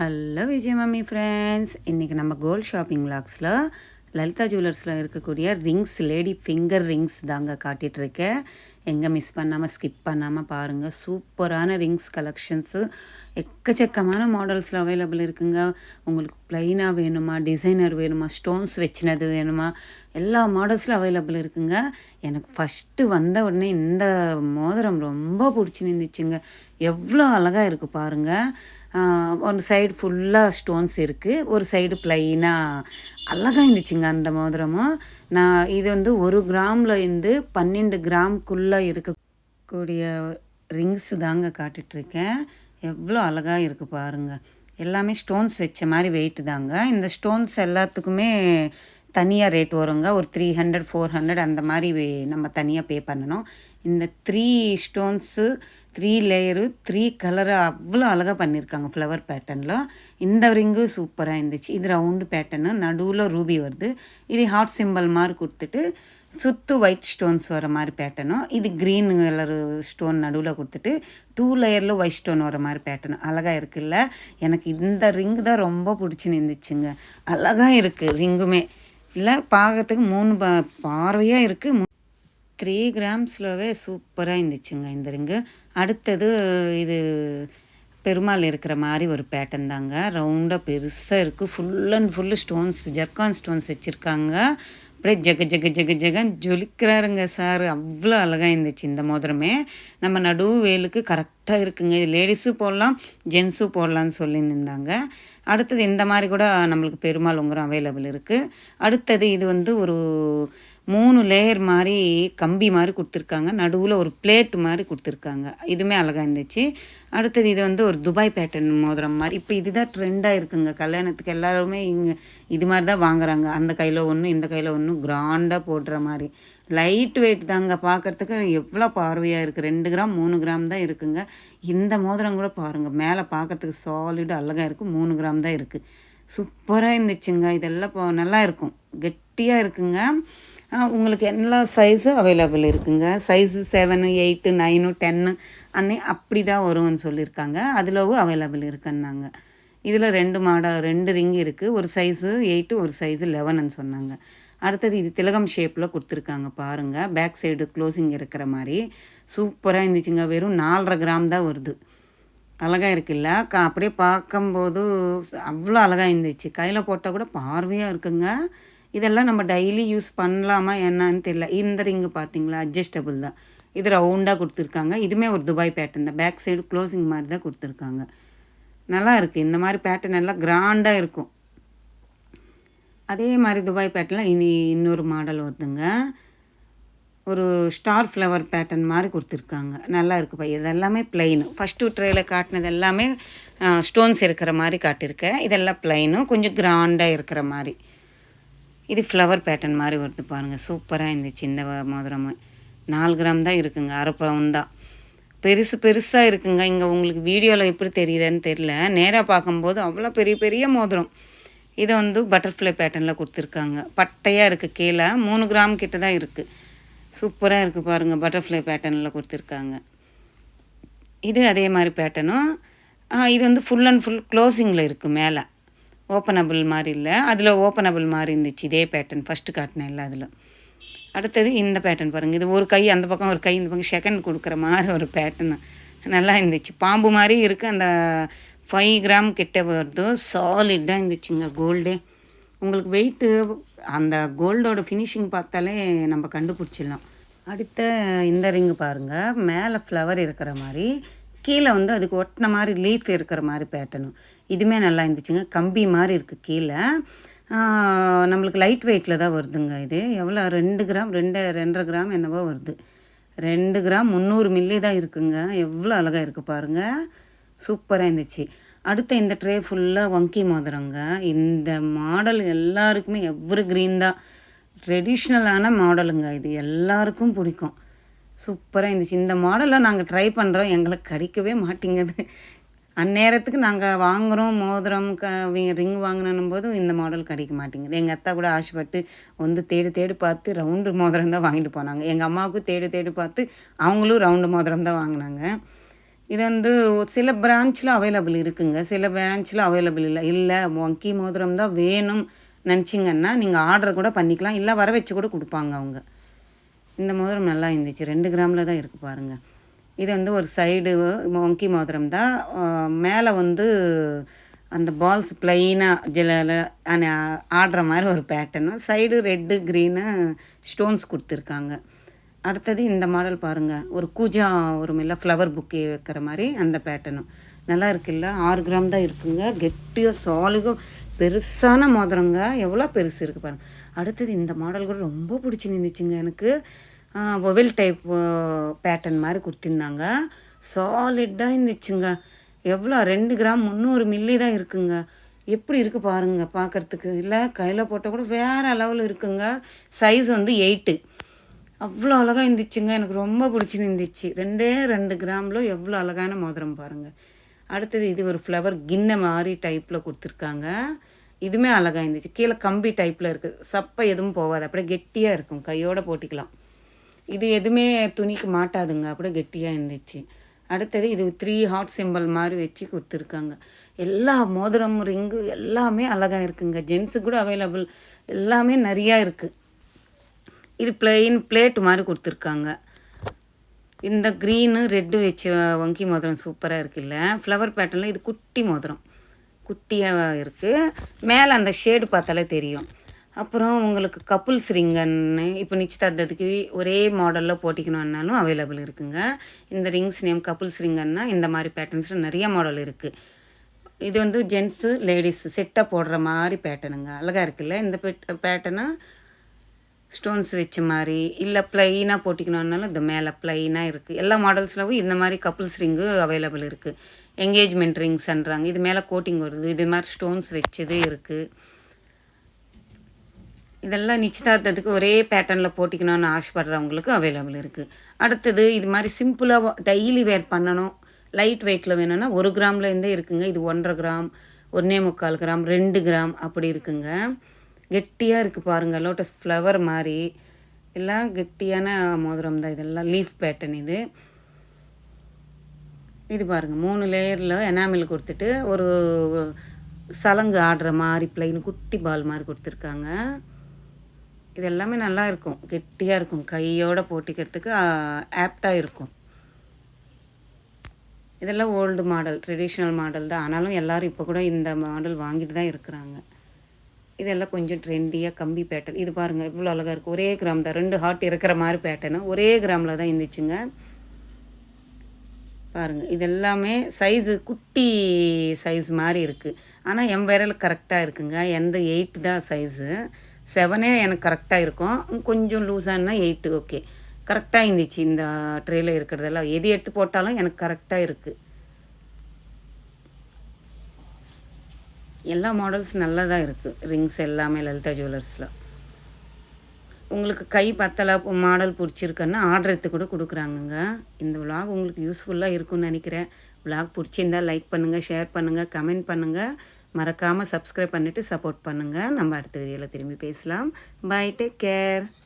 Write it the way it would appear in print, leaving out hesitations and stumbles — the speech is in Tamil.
ஹலோ விஜய் மம்மி ஃப்ரெண்ட்ஸ், இன்றைக்கி நம்ம கோல்ட் ஷாப்பிங் விளாக்ஸில் லலிதா ஜுவல்லர்ஸில் இருக்கக்கூடிய ரிங்ஸ், லேடி ஃபிங்கர் ரிங்ஸ் தாங்க காட்டிகிட்ருக்கேன். எங்கே மிஸ் பண்ணாமல் ஸ்கிப் பண்ணாமல் பாருங்கள். சூப்பரான ரிங்ஸ் கலெக்ஷன்ஸு எக்கச்சக்கமான மாடல்ஸில் அவைலபிள் இருக்குங்க. உங்களுக்கு ப்ளைனாக வேணுமா, டிசைனர் வேணுமா, ஸ்டோன்ஸ் வச்சினது வேணுமா, எல்லா மாடல்ஸில் அவைலபிள் இருக்குங்க. எனக்கு ஃபஸ்ட்டு வந்த உடனே இந்த மோதிரம் ரொம்ப பிடிச்சி நின்றுச்சுங்க. எவ்வளோ அழகாக இருக்குது பாருங்கள். ஒரு சைடு ஃபுல்லாக ஸ்டோன்ஸ் இருக்குது, ஒரு சைடு ப்ளைனாக அழகாக இருந்துச்சுங்க அந்த மோதிரமும். நான் இது வந்து 1 கிராமில் இருந்து 12 கிராம்குள்ளே இருக்கக்கூடிய ரிங்ஸு தாங்க காட்டிகிட்ருக்கேன். எவ்வளோ அழகாக இருக்குது பாருங்கள். எல்லாமே ஸ்டோன்ஸ் வச்ச மாதிரி வெயிட்டு தாங்க. இந்த ஸ்டோன்ஸ் எல்லாத்துக்குமே தனியாக ரேட் வருங்க. ஒரு 300 400 அந்த மாதிரி நம்ம தனியாக பே பண்ணணும். இந்த 3 ஸ்டோன்ஸு 3 லேயரு 3 கலரு அவ்வளோ அழகாக பண்ணியிருக்காங்க ஃப்ளவர் பேட்டர்னில். இந்த ரிங்கு சூப்பராக இருந்துச்சு. இது ரவுண்டு பேட்டர்னு, நடுவில் ரூபி வருது. இது ஹார்ட் சிம்பிள் மாதிரி கொடுத்துட்டு சுற்று ஒயிட் ஸ்டோன்ஸ் வர மாதிரி பேட்டர்னும், இது க்ரீன் கலரு ஸ்டோன் நடுவில் கொடுத்துட்டு 2 லேயரில் ஒயிட் ஸ்டோன் வர மாதிரி பேட்டர்னும் அழகாக இருக்குல்ல. எனக்கு இந்த ரிங்கு தான் ரொம்ப பிடிச்சி நின்றுச்சுங்க. அழகாக இருக்குது ரிங்குமே. இல்லை பார்க்கறதுக்கு 3 பார்வையாக இருக்குது. 3 கிராம்ஸ்லவே சூப்பராக இருந்துச்சுங்க இந்த ரிங்கு. அடுத்தது இது பெருமாள் இருக்கிற மாதிரி ஒரு பேட்டர்ன் தாங்க. ரவுண்டாக பெருசாக இருக்குது. Full and full stones, zircon stones வச்சுருக்காங்க. அப்படியே ஜக ஜக ஜக ஜகன்னு ஜொலிக்கிறாருங்க சார். அவ்வளோ அழகாக இருந்துச்சு இந்த மோதிரமே. நம்ம நடுவு வேலுக்கு கரெக்டாக இருக்குங்க. இது லேடிஸும் போடலாம், ஜென்ஸும் போடலான்னு சொல்லியிருந்தாங்க. அடுத்தது இந்த மாதிரி கூட நம்மளுக்கு பெருமாள் உங்கரம் அவைலபிள் இருக்குது. அடுத்தது இது வந்து ஒரு 3 லேயர் மாதிரி கம்பி மாதிரி கொடுத்துருக்காங்க. நடுவில் ஒரு பிளேட் மாதிரி கொடுத்துருக்காங்க. இதுவுமே அழகாக இருந்துச்சு. அடுத்தது இது வந்து ஒரு துபாய் பேட்டர்ன் மோதிரம் மாதிரி. இப்போ இதுதான் ட்ரெண்டாக இருக்குங்க. கல்யாணத்துக்கு எல்லாருமே இங்கே இது மாதிரி தான் வாங்குறாங்க. அந்த கையில் ஒன்று, இந்த கையில் ஒன்று, கிராண்டாக போடுற மாதிரி. லைட் வெயிட் தாங்க. பார்க்குறதுக்கு எவ்வளோ பார்வையாக இருக்குது. 2 கிராம் 3 கிராம் தான் இருக்குங்க. இந்த மோதிரம் கூட பாருங்கள், மேலே பார்க்குறதுக்கு சாலிடு அழகாக இருக்குது. 3 கிராம் தான் இருக்குது. சூப்பராக இருந்துச்சுங்க. இதெல்லாம் இப்போ நல்லா இருக்கும், கெட்டியாக இருக்குங்க. உங்களுக்கு எல்லா சைஸும் அவைலபிள் இருக்குங்க. சைஸு 7 8 9 10 அன்னே அப்படி தான் வரும்னு சொல்லியிருக்காங்க. அதிலவும் அவைலபிள் இருக்குன்னாங்க. இதில் 2 ரிங் இருக்குது. ஒரு சைஸு 8, ஒரு சைஸு 11ன்னு சொன்னாங்க. அடுத்தது இது திலகம் ஷேப்பில் கொடுத்துருக்காங்க பாருங்கள். பேக் சைடு க்ளோசிங் இருக்கிற மாதிரி சூப்பராக இருந்துச்சுங்க. வெறும் 4.5 கிராம் தான் வருது. அழகாக இருக்குல்ல. அப்படியே பார்க்கும்போது அவ்வளோ அழகாக இருந்துச்சு. கையில் போட்டால் கூட பார்வையாக இருக்குங்க. இதெல்லாம் நம்ம டெய்லி யூஸ் பண்ணலாமா என்னன்னு தெரியல. இந்த ரிங்கு பார்த்தீங்களா, அட்ஜஸ்டபிள் தான். இது ரவுண்டாக கொடுத்துருக்காங்க. இதுவுமே ஒரு துபாய் பேட்டர்ன் தான். பேக் சைடு க்ளோசிங் மாதிரி தான் கொடுத்துருக்காங்க. நல்லா இருக்குது. இந்த மாதிரி பேட்டர்ன் எல்லாம் கிராண்டாக இருக்கும். அதே மாதிரி துபாய் பேட்டர்னில் இன்னொரு மாடல் வருதுங்க. ஒரு ஸ்டார் ஃப்ளவர் பேட்டர்ன் மாதிரி கொடுத்துருக்காங்க. நல்லா இருக்குப்பா. இதெல்லாமே ப்ளைனு. ஃபஸ்ட்டு ட்ரேயில் காட்டினது எல்லாமே ஸ்டோன்ஸ் இருக்கிற மாதிரி காட்டியிருக்கேன். இதெல்லாம் ப்ளைனும் கொஞ்சம் கிராண்டாக இருக்கிற மாதிரி. இது ஃப்ளவர் பேட்டர்ன் மாதிரி வருது பாருங்கள். சூப்பராக இருந்துச்சு இந்த மோதிரமும். 4 கிராம் தான் இருக்குங்க. அரை பவுன் தான். பெருசாக இருக்குங்க. இங்கே உங்களுக்கு வீடியோவில் எப்படி தெரியுதுன்னு தெரியல. நேராக பார்க்கும்போது அவ்வளோ பெரிய பெரிய மோதிரம். இதை வந்து பட்டர்ஃப்ளை பேட்டர்னில் கொடுத்துருக்காங்க. பட்டையாக இருக்குது. கீழே 3 கிராம் கிட்ட தான் இருக்குது. சூப்பராக இருக்குது பாருங்கள். பட்டர்ஃப்ளை பேட்டர்னில் கொடுத்துருக்காங்க. இது அதே மாதிரி பேட்டர்னும். இது வந்து ஃபுல் அண்ட் ஃபுல் க்ளோசிங்கில் இருக்குது. மேலே ஓப்பனபிள் மாதிரி இல்லை, அதில் ஓப்பனபிள் மாதிரி இருந்துச்சு. இதே பேட்டர்ன் ஃபஸ்ட்டு காட்டினேன் இல்லை அதில். அடுத்தது இந்த பேட்டர்ன் பாருங்கள். இது ஒரு கை அந்த பக்கம், ஒரு கை இந்த பக்கம் செகண்ட் கொடுக்குற மாதிரி ஒரு பேட்டர்னு நல்லா இருந்துச்சு. பாம்பு மாதிரி இருக்குது. அந்த 5 கிராம் கிட்ட வருது. சாலிட்டாக இருந்துச்சுங்க. கோல்டே உங்களுக்கு வெயிட்டு அந்த கோல்டோட ஃபினிஷிங் பார்த்தாலே நம்ம கண்டுபிடிச்சிடலாம். அடுத்த இந்த ரிங்கு பாருங்கள். மேலே ஃப்ளவர் இருக்கிற மாதிரி, கீழே வந்து அதுக்கு ஒட்டின மாதிரி லீஃப் இருக்கிற மாதிரி பேட்டர்னும். இதுவுமே நல்லா இருந்துச்சுங்க. கம்பி மாதிரி இருக்குது கீழே. நம்மளுக்கு லைட் வெயிட்டில் தான் வருதுங்க. இது எவ்வளோ 2 கிராம் 2.5 கிராம் என்னவோ வருது. 2 கிராம் 300 மில்லி தான் இருக்குங்க. எவ்வளோ அழகாக இருக்குது பாருங்கள். சூப்பராக இருந்துச்சு. அடுத்த இந்த ட்ரே ஃபுல்லாக வங்கி மோதிரங்க. இந்த மாடல் எல்லாருக்குமே எவ்வளோ க்ரீன் தான். ட்ரெடிஷ்னலான மாடலுங்க. இது எல்லாருக்கும் பிடிக்கும். சூப்பராக இருந்துச்சு. இந்த மாடலை நாங்கள் ட்ரை பண்ணுறோம், எங்களுக்கு கிடைக்கவே மாட்டேங்குது. அந்நேரத்துக்கு நாங்கள் வாங்குகிறோம் மோதிரம் ரிங் வாங்கினும் போது இந்த மாடல் கிடைக்க மாட்டேங்குது. எங்கள் அத்தா கூட ஆசைப்பட்டு வந்து தேடி பார்த்து ரவுண்டு மோதிரம் தான் வாங்கிட்டு போனாங்க. எங்கள் அம்மாவுக்கும் தேடி பார்த்து அவங்களும் ரவுண்டு மோதிரம் தான் வாங்கினாங்க. இது வந்து சில பிரான்ச்சில் அவைலபிள் இருக்குங்க, சில பிரான்ச்சில் அவைலபிள் இல்லை வங்கி மோதிரம் தான் வேணும் நினச்சிங்கன்னா நீங்கள் ஆர்டர் கூட பண்ணிக்கலாம், இல்லை வர வச்சு கூட கொடுப்பாங்க அவங்க. இந்த மோதிரம் நல்லா இருந்துச்சு, 2 கிராமில் தான் இருக்குது பாருங்கள். இது வந்து ஒரு சைடு வங்கி மோதிரம் தான், மேலே வந்து அந்த பால்ஸ் ப்ளைனாக ஜில ஆடுற மாதிரி ஒரு pattern, side red green stones கொடுத்துருக்காங்க. அடுத்தது இந்த மாடல் பாருங்கள், ஒரு கூஜா ஒரு இல்லை ஃப்ளவர் புக்கே வைக்கிற மாதிரி அந்த பேட்டர்னும் நல்லா இருக்குல்ல. 6 கிராம் தான் இருக்குங்க, கெட்டியாக சாலிகம் பெருசான மோதிரங்க, எவ்வளோ பெருசு இருக்குது பாருங்கள். அடுத்தது இந்த மாடல் கூட ரொம்ப பிடிச்சி நின்றுச்சுங்க எனக்கு, ஒவெல் டைப் பேட்டர்ன் மாதிரி கொடுத்துருந்தாங்க, சாலிட்டாக இருந்துச்சுங்க. எவ்வளோ 2 கிராம் 300 மில்லி தான் இருக்குங்க. எப்படி இருக்குது பாருங்கள் பார்க்குறதுக்கு, இல்லை கையில் போட்டால் கூட வேறு லெவலில் இருக்குங்க. சைஸ் வந்து 8, அவ்வளோ அழகாக இருந்துச்சுங்க, எனக்கு ரொம்ப பிடிச்சி இருந்துச்சு. 2 கிராமில் எவ்வளோ அழகான மோதிரம் பாருங்கள். அடுத்தது இது ஒரு ஃப்ளவர் கிண்ணை மாதிரி டைப்பில் கொடுத்துருக்காங்க, இதுவுமே அழகாக இருந்துச்சு. கீழே கம்பி டைப்பில் இருக்குது, சப்பை எதுவும் போகாது, அப்படியே கெட்டியாக இருக்கும், கையோடு போட்டிக்கலாம். இது எதுவுமே துணிக்கு மாட்டாதுங்க, அப்படியே கெட்டியாக இருந்துச்சு. அடுத்தது இது 3 ஹார்ட் சிம்பிள் மாதிரி வச்சு கொடுத்துருக்காங்க. எல்லா மோதிரம் ரிங்கு எல்லாமே அழகாக இருக்குங்க, ஜென்ஸுக்கு கூட அவைலபிள் எல்லாமே நிறையா இருக்குது. இது பிளெயின் பிளேட் மாதிரி கொடுத்துருக்காங்க. இந்த க்ரீனு ரெட்டு வச்ச வங்கி மோதிரம் சூப்பராக இருக்குல்ல, ஃப்ளவர் பேட்டர்னில். இது குட்டி மோதிரம், குட்டியாக இருக்குது, மேலே அந்த ஷேடு பார்த்தாலே தெரியும். அப்புறம் உங்களுக்கு கப்புல்ஸ் ரிங்கன்னு இப்போ நிச்சயதார்த்தத்துக்கு ஒரே மாடலில் போட்டிக்கணுன்னாலும் அவைலபிள் இருக்குங்க. இந்த ரிங்ஸ் நேம் கப்புல்ஸ் ரிங்கன்னா இந்த மாதிரி பேட்டர்ன்ஸில் நிறைய மாடல் இருக்குது. இது வந்து ஜென்ஸு லேடிஸு செட்டாக போடுற மாதிரி பேட்டர்னுங்க, அழகாக இருக்குல்ல. இந்த பேட்டர்னு ஸ்டோன்ஸ் வச்ச மாதிரி, இல்லை ப்ளைனாக போட்டிக்கணுன்னாலும் இந்த மேலே ப்ளைனாக இருக்குது. எல்லா மாடல்ஸ்லவும் இந்த மாதிரி கப்புல்ஸ் ரிங்கு அவைலபிள் இருக்குது. என்கேஜ்மெண்ட் ரிங்ஸ்ன்றாங்க, இது மேலே கோட்டிங் வருது, இது மாதிரி ஸ்டோன்ஸ் வச்சது இருக்குது. இதெல்லாம் நிச்சயதார்த்தத்துக்கு ஒரே பேட்டர்னில் போட்டிக்கணும்னு ஆசைப்படுறவங்களுக்கு அவைலபிள் இருக்குது. அடுத்தது இது மாதிரி சிம்பிளாக டெய்லி வேர் பண்ணணும், லைட் வெயிட்டில் வேணும்னா 1 கிராம்லேருந்தே இருக்குங்க. இது 1.5 கிராம், 1.25 கிராம், 2 கிராம் அப்படி இருக்குங்க. கெட்டியாக இருக்குது பாருங்கள், லோட்டஸ் ஃப்ளவர் மாதிரி எல்லாம் கெட்டியான மோதிரம் தான். இதெல்லாம் லீஃப் பேட்டர்ன். இது பாருங்கள், 3 லேயரில் எனாமில் கொடுத்துட்டு ஒரு சலங்கு ஆடுற மாதிரி பிளைன் குட்டி பால் மாதிரி கொடுத்துருக்காங்க. இது எல்லாமே நல்லா இருக்கும், கெட்டியாக இருக்கும், கையோடு போட்டிக்கிறதுக்கு ஆப்டாக இருக்கும். இதெல்லாம் ஓல்டு மாடல், ட்ரெடிஷ்னல் மாடல் தான், ஆனாலும் எல்லோரும் இப்போ கூட இந்த மாடல் வாங்கிட்டு தான் இருக்கிறாங்க. இதெல்லாம் கொஞ்சம் ட்ரெண்டியாக கம்பி பேட்டர்ன். இது பாருங்கள் இவ்வளோ அழகாக இருக்குது, ஒரே கிராம் தான், 2 ஹார்ட் இருக்கிற மாதிரி பேட்டர்னு ஒரே கிராமில் தான் இருந்துச்சுங்க. பாருங்கள் இது எல்லாமே சைஸு குட்டி சைஸ் மாதிரி இருக்குது, ஆனால் என் விரல் கரெக்டாக இருக்குங்க. எந்த 8 தான் சைஸு, 7 எனக்கு கரெக்டாக இருக்கும், கொஞ்சம் லூஸானா 8 ஓகே, கரெக்டாக இருந்துச்சு. இந்த ட்ரேயில் இருக்கிறதெல்லாம் எது எடுத்து போட்டாலும் எனக்கு கரெக்டாக இருக்குது. எல்லா மாடல்ஸ் நல்லா தான் இருக்குது, ரிங்ஸ் எல்லாமே லலிதா ஜுவல்லர்ஸில். உங்களுக்கு கை பத்தலை மாடல் பிடிச்சிருக்குன்னா ஆர்டர் எடுத்து கூட கொடுக்குறாங்கங்க. இந்த விலாக் உங்களுக்கு யூஸ்ஃபுல்லாக இருக்கும்னு நினைக்கிறேன். விலாக் பிடிச்சிருந்தால் லைக் பண்ணுங்கள், ஷேர் பண்ணுங்கள், கமெண்ட் பண்ணுங்கள், மறக்காமல் சப்ஸ்கிரைப் பண்ணிவிட்டு சப்போர்ட் பண்ணுங்கள். நம்ம அடுத்த வீடியோவில் திரும்பி பேசலாம். Bye, take care.